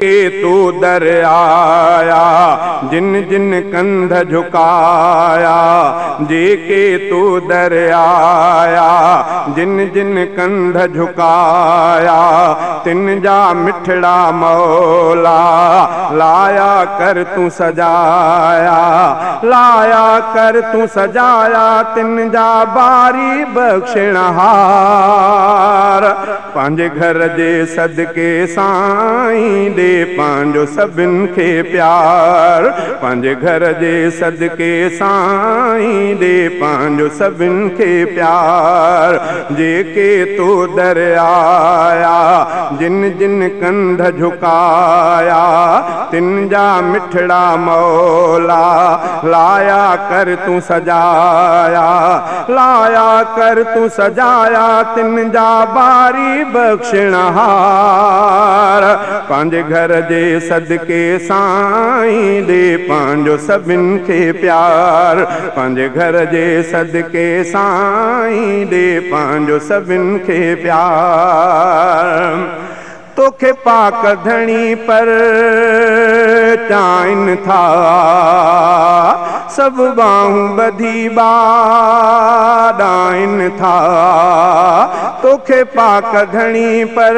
जेके तू दर आया, जिन जिन कंध झुकाया, जेके तू दर आया, जिन जिन कंध झुकाया, तिन जा मिठड़ा मौला लाया कर तू सजाया, लाया कर तू सजाया, तिन जा बारी बख्शणहार। पंहिंजे घर जे सदके साईं दे पंहिंजो सभिनि खे प्यार, पंहिंजे घर जे सदके साईं दे पंहिंजो सभिनि खे प्यार। जेके तू दर आया, जिन जिन कंध झुकाया, तिन जा मिठड़ा मौला लाया कर तू सजाया, लाया कर तू सजाया, तिन जा बारी बख्शणहार। पंहिंजे घर जे सदके साईं दे पंहिंजो सभिनि खे प्यार, पंहिंजे घर जे सदके साईं दे पंहिंजो सभिनि खे प्यार। तोखे पाक धणी पर चाइन था, सब बाहूं बधी बाडाइन था। तोखे पाक धणी पर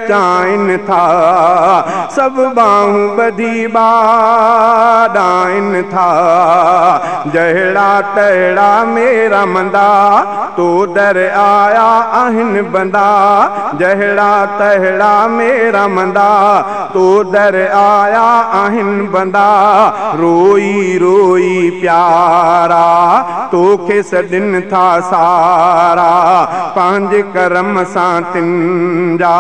चाइन था, सब बाहूं बधी बाडाइन था। जहिड़ा तहिड़ा मेरा मंदा, तो दर आया आहिन बंदा। जहिड़ा तहिड़ा मेरा मंदा, तो दर आया आहिन बंदा। रोई रोई प्यारा, तोखे सॾिन था सारा। पंहिंजे करम सां तिन जा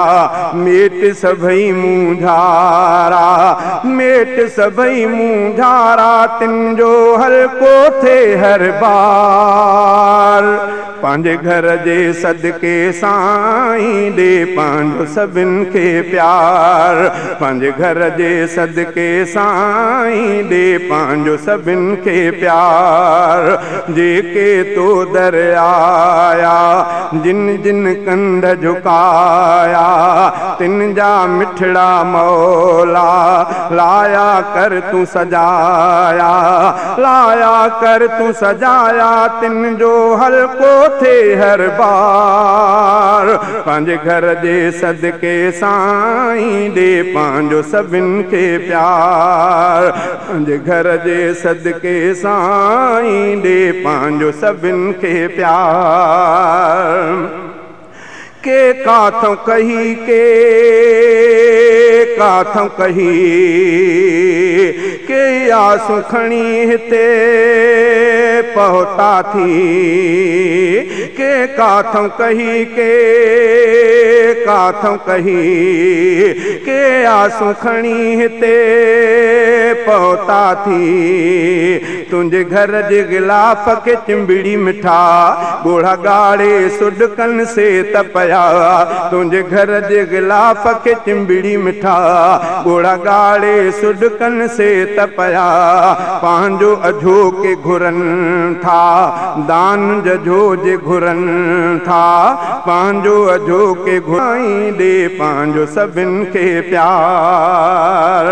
मेट सभई मुंझारा, मेट सभई मुंझारा। तिन जो हल्को थे हर बार। पंहिंजे घर जे सदके साईं दे पंहिंजो सभिनि खे प्यार, पंहिंजे घर जे सदके साईं दे पंहिंजो सभिनि खे प्यार। जेके तो दर आया, जिन जिन कंध झुकाया, तिन जा मिठड़ा मौला लाया कर तू सजाया, लाया कर तू सजाया। तिन जो हल्को थे हर बार। पंहिंजे घर जे सदके साईं दे पंहिंजो सभिनि खे प्यार, पंहिंजे घर जे सदके साईं दे पंहिंजो सभिनि खे प्यार। के काथों कही, के काथों कही, के आसूं खणी हिते पहुता थी। के काथों कही, के काथों कही, के आसूं खणी हिते पहुता थी। तुंहिंजे घर जे गिलाफ खे चिंबिड़ी मिठा, ॻोढ़ा ॻाढ़े सुॾकनि से तपया। तुंहिंजे घर जे गिलाफ खे चिंबिड़ी मिठा, ॻोढ़ा ॻाढ़े सुॾकनि से तपया। पंहिंजो अझो के घुरनि था, दान जझो जे घुरनि था। पंहिंजो अझो के घुराई दे पंहिंजो सभिनि खे प्यार।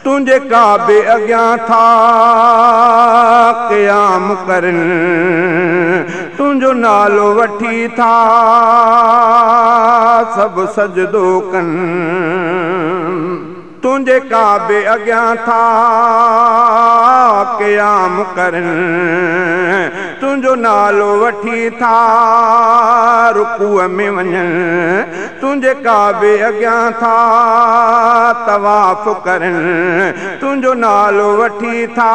तुंहिंजे काबे अॻियां था क़याम करनि, तुंहिंजो नालो वठी था सभु सजदो कनि। तुंहिंजे काबे अॻियां था क़याम करनि, तुंहिंजो नालो वठी था रुकूअ में वञनि। तुंहिंजे काबे अॻियां था तवाफ़ करनि, तुंहिंजो नालो वठी था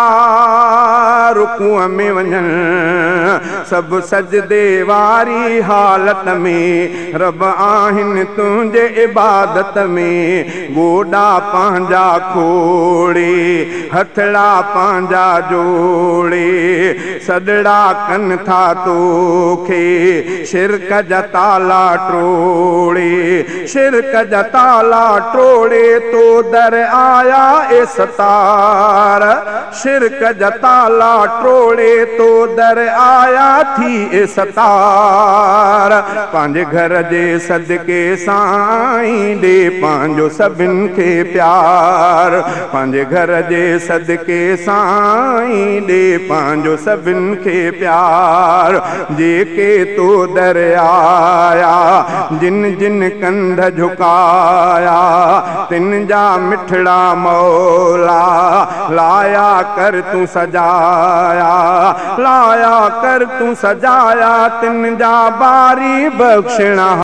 रुकूअ में वञनि। सभु सजदे वारी हालत में रब आहिनि तुंहिंजे इबादत में। गोॾा पांजा खोड़े हथड़ा पांजा जोड़े सदड़ा कन था तोखे शिरक जा ताला टोड़े शिरक जा ताला टोड़े तो दर आया ए सतार शिरक जा ताला टोड़े तो दर आया थी ए सतार पंहिंजे घर जे सदके साईं दे पंहिंजो सभिनि खे प्यार पंहिंजे घर जे सदके साईं दे पंहिंजो सभिनि खे प्यार जेके तो दर आया जिन जिन कंध झुकाया तिन जा मिठड़ा मौला लाया कर तू सजाया लाया कर तू सजाया तिन जा बारी बख्शना।